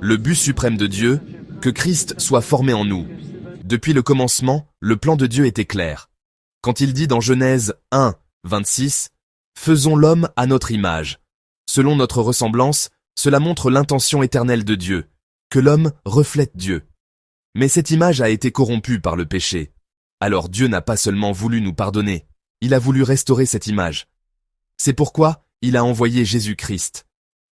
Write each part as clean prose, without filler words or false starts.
Le but suprême de Dieu, que Christ soit formé en nous. Depuis le commencement, le plan de Dieu était clair. Quand il dit dans Genèse 1, 26, « Faisons l'homme à notre image ». Selon notre ressemblance, cela montre l'intention éternelle de Dieu, que l'homme reflète Dieu. Mais cette image a été corrompue par le péché. Alors Dieu n'a pas seulement voulu nous pardonner, il a voulu restaurer cette image. C'est pourquoi il a envoyé Jésus-Christ.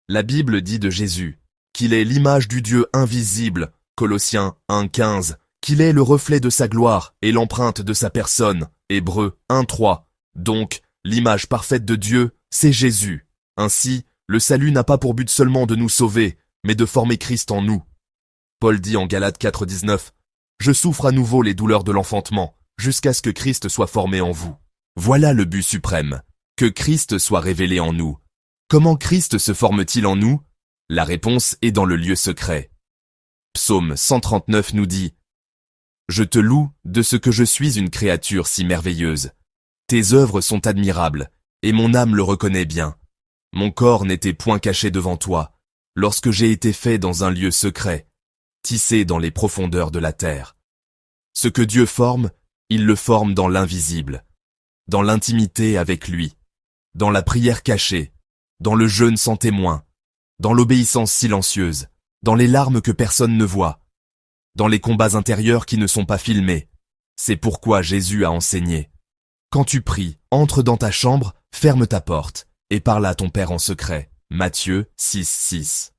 La Bible dit de Jésus qu'il est l'image du Dieu invisible, Colossiens 1,15, qu'il est le reflet de sa gloire et l'empreinte de sa personne, Hébreux 1,3. Donc, l'image parfaite de Dieu, c'est Jésus. Ainsi, le salut n'a pas pour but seulement de nous sauver, mais de former Christ en nous. Paul dit en Galates 4,19, « Je souffre à nouveau les douleurs de l'enfantement, jusqu'à ce que Christ soit formé en vous. » Voilà le but suprême, que Christ soit révélé en nous. Comment Christ se forme-t-il en nous? La réponse est dans le lieu secret. Psaume 139 nous dit, « Je te loue de ce que je suis une créature si merveilleuse. Tes œuvres sont admirables, et mon âme le reconnaît bien. Mon corps n'était point caché devant toi, lorsque j'ai été fait dans un lieu secret, tissé dans les profondeurs de la terre. Ce que Dieu forme, il le forme dans l'invisible, dans l'intimité avec lui, dans la prière cachée, dans le jeûne sans témoin, dans l'obéissance silencieuse, dans les larmes que personne ne voit, dans les combats intérieurs qui ne sont pas filmés. C'est pourquoi Jésus a enseigné. Quand tu pries, entre dans ta chambre, ferme ta porte, et parle à ton Père en secret. Matthieu 6, 6.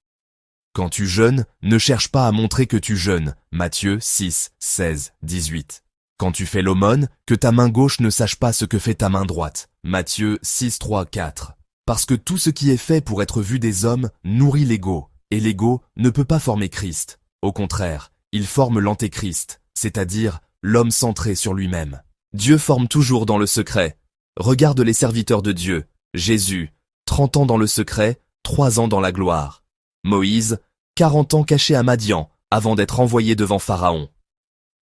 Quand tu jeûnes, ne cherche pas à montrer que tu jeûnes. Matthieu 6, 16, 18. Quand tu fais l'aumône, que ta main gauche ne sache pas ce que fait ta main droite. Matthieu 6, 3, 4. Parce que tout ce qui est fait pour être vu des hommes nourrit l'ego, et l'ego ne peut pas former Christ. Au contraire, il forme l'antéchrist, c'est-à-dire l'homme centré sur lui-même. Dieu forme toujours dans le secret. Regarde les serviteurs de Dieu. Jésus, 30 ans dans le secret, 3 ans dans la gloire. Moïse, 40 ans caché à Madian, avant d'être envoyé devant Pharaon.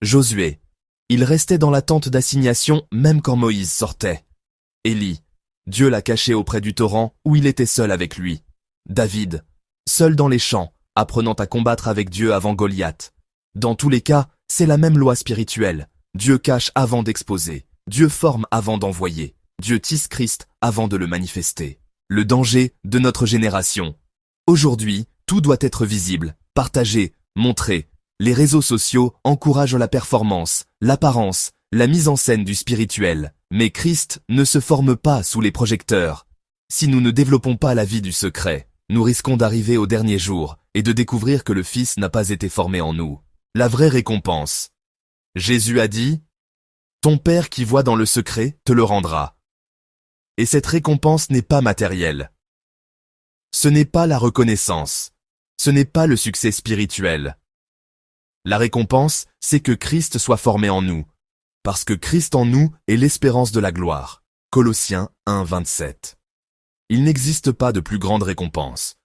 Josué, il restait dans la tente d'assignation même quand Moïse sortait. Élie, Dieu l'a caché auprès du torrent où il était seul avec lui. David, seul dans les champs, apprenant à combattre avec Dieu avant Goliath. Dans tous les cas, c'est la même loi spirituelle. Dieu cache avant d'exposer. Dieu forme avant d'envoyer. Dieu tisse Christ avant de le manifester. Le danger de notre génération. Aujourd'hui, tout doit être visible, partagé, montré. Les réseaux sociaux encouragent la performance, l'apparence, la mise en scène du spirituel. Mais Christ ne se forme pas sous les projecteurs. Si nous ne développons pas la vie du secret, nous risquons d'arriver au dernier jour et de découvrir que le Fils n'a pas été formé en nous. La vraie récompense. Jésus a dit, « Ton Père qui voit dans le secret te le rendra. » Et cette récompense n'est pas matérielle. Ce n'est pas la reconnaissance. Ce n'est pas le succès spirituel. La récompense, c'est que Christ soit formé en nous. Parce que Christ en nous est l'espérance de la gloire. Colossiens 1, 27. Il n'existe pas de plus grande récompense.